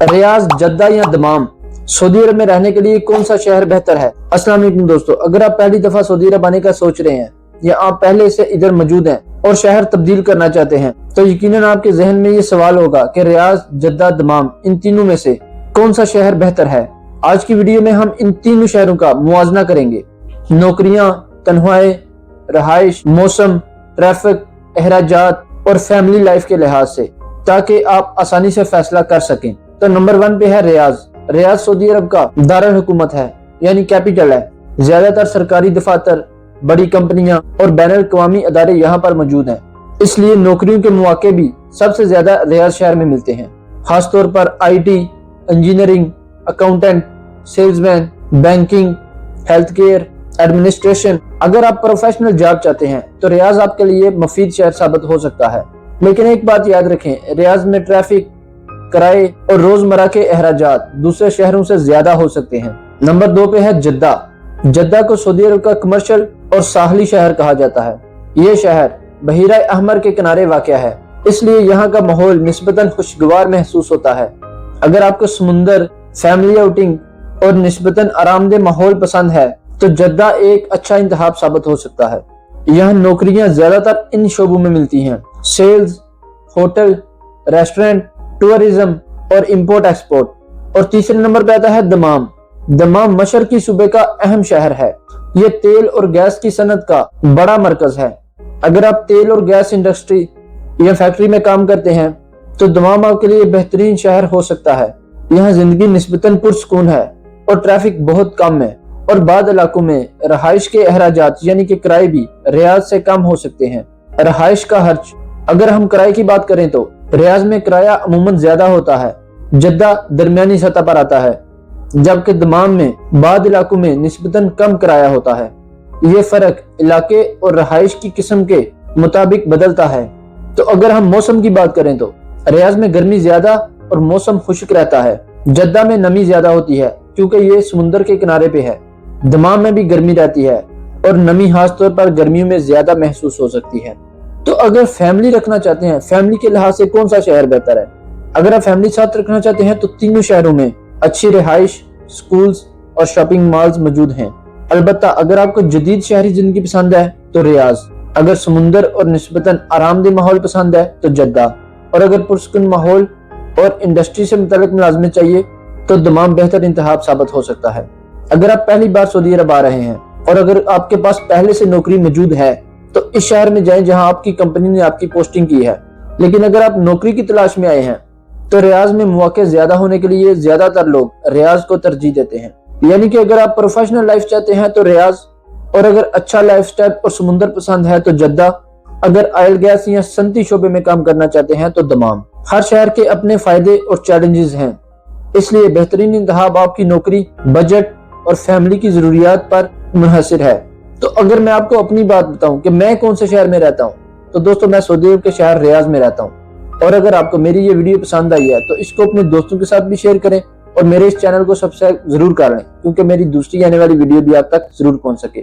रियाज, जद्दा या दमाम, सऊदी अरब में रहने के लिए कौन सा शहर बेहतर है? अस्सलाम वालेकुम दोस्तों, अगर आप पहली दफा सऊदी अरब आने का सोच रहे हैं या आप पहले से इधर मौजूद हैं और शहर तब्दील करना चाहते हैं तो यकीनन आपके जहन में ये सवाल होगा कि रियाज, जद्दा, दमाम, इन तीनों में से कौन सा शहर बेहतर है। आज की वीडियो में हम इन तीनों शहरों का मुआवजा करेंगे, नौकरियां, तनख्वाहें, रहाइश, मौसम, ट्रैफिक, अखराजात और फैमिली लाइफ के लिहाज से, ताकि आप आसानी से फैसला कर सकें। तो नंबर 1 पे है रियाज। रियाज सऊदी अरब का दारुल हुकूमत है, यानी कैपिटल है। ज्यादातर सरकारी दफातर, बड़ी कंपनियां और बैनुल अक़वामी अदारे यहाँ पर मौजूद हैं, इसलिए नौकरियों के मौके भी सबसे ज्यादा रियाज शहर में मिलते हैं। खासतौर पर IT, engineering, accountant, salesman, banking, health care, administration. अगर आप प्रोफेशनल जॉब चाहते हैं तो रियाज आपके लिए मुफीद शहर साबित हो सकता है। लेकिन एक बात याद रखें, रियाज में ट्रैफिक, किराए और रोजमर्रा के अखराजात दूसरे शहरों से ज्यादा हो सकते हैं। नंबर 2 पे है जद्दा। जद्दा को सऊदी अरब का कमर्शियल और साहली शहर कहा जाता है। ये शहर बहीरा अहमर के किनारे वाक़या है, इसलिए यहाँ का माहौल निस्बतन खुशगवार महसूस होता है। अगर आपको समुंदर, फैमिली आउटिंग और निस्बतन आरामदेह माहौल पसंद है तो जद्दा एक अच्छा इंतखाब साबित हो सकता है। यहाँ नौकरियां ज्यादातर इन शोबों में मिलती हैं: सेल्स, होटल, रेस्टोरेंट, टूरिज्म और इंपोर्ट एक्सपोर्ट। और तीसरे नंबर पे आता है दमाम। दमाम मशरकी सूबे का अहम शहर है। ये तेल और गैस की सनत का बड़ा मरकज है। अगर आप तेल और गैस इंडस्ट्री या फैक्ट्री में काम करते हैं तो दमाम आपके लिए बेहतरीन शहर हो सकता है। यहाँ जिंदगी निस्बतन पुरसुकून है और ट्रैफिक बहुत कम है, और बाद इलाकों में रहाइश के अखराजात यानी कि किराए भी रियाज से कम हो सकते हैं। रहाइश का खर्च, अगर हम किराए की बात करें तो रियाज में किराया अमूमन ज्यादा होता है, जद्दा दरमियानी सतह पर आता है, जबकि दमाम में बाद इलाकों में निस्बतन कम किराया होता है। ये फर्क इलाके और रहाइश की किस्म के मुताबिक बदलता है। तो अगर हम मौसम की बात करें तो रियाज में गर्मी ज्यादा और मौसम खुश्क रहता है। जद्दा में नमी ज्यादा होती है क्योंकि ये समुंदर के किनारे पे है। दमाम में भी गर्मी रहती है और नमी खासतौर पर गर्मियों में ज्यादा महसूस हो सकती है। तो अगर फैमिली रखना चाहते हैं, फैमिली के लिहाज से कौन सा शहर बेहतर है? अगर आप फैमिली साथ रखना चाहते हैं तो तीनों शहरों में अच्छी रिहाइश, स्कूल्स और शॉपिंग मॉल्स मौजूद हैं। अलबत्ता अगर आपको जदीद शहरी जिंदगी पसंद है तो रियाज, अगर समुंदर और निस्बतन आरामदेह माहौल पसंद है तो जद्दा, और अगर पुरसुकून माहौल और इंडस्ट्री से मुताल्लिक मुलाजमत चाहिए तो दमाम बेहतर इंतखाब साबित हो सकता है। अगर आप पहली बार सऊदी अरब आ रहे हैं और अगर आपके पास पहले से नौकरी मौजूद है तो इस शहर में जाएं जहां आपकी कंपनी ने आपकी पोस्टिंग की है। लेकिन अगर आप नौकरी की तलाश में आए हैं तो रियाज में मौके ज्यादा होने के लिए ज्यादातर लोग रियाज को तरजीह देते हैं। यानी कि अगर आप प्रोफेशनल लाइफ चाहते हैं तो रियाज, और अगर अच्छा लाइफस्टाइल और समुंदर पसंद है तो जद्दा, अगर ऑयल गैस या सनती शोबे में काम करना चाहते हैं तो दमाम। हर शहर के अपने फायदे और चैलेंजेस हैं, इसलिए बेहतरीन इंतखाब आपकी नौकरी, बजट और फैमिली की जरूरियात पर मुनहसर है। तो अगर मैं आपको अपनी बात बताऊं कि मैं कौन से शहर में रहता हूं, तो दोस्तों मैं सऊदी अरब के शहर रियाज में रहता हूं। और अगर आपको मेरी ये वीडियो पसंद आई है तो इसको अपने दोस्तों के साथ भी शेयर करें और मेरे इस चैनल को सब्सक्राइब जरूर कर लें, क्योंकि मेरी दूसरी आने वाली वीडियो भी आप तक जरूर पहुंच सके।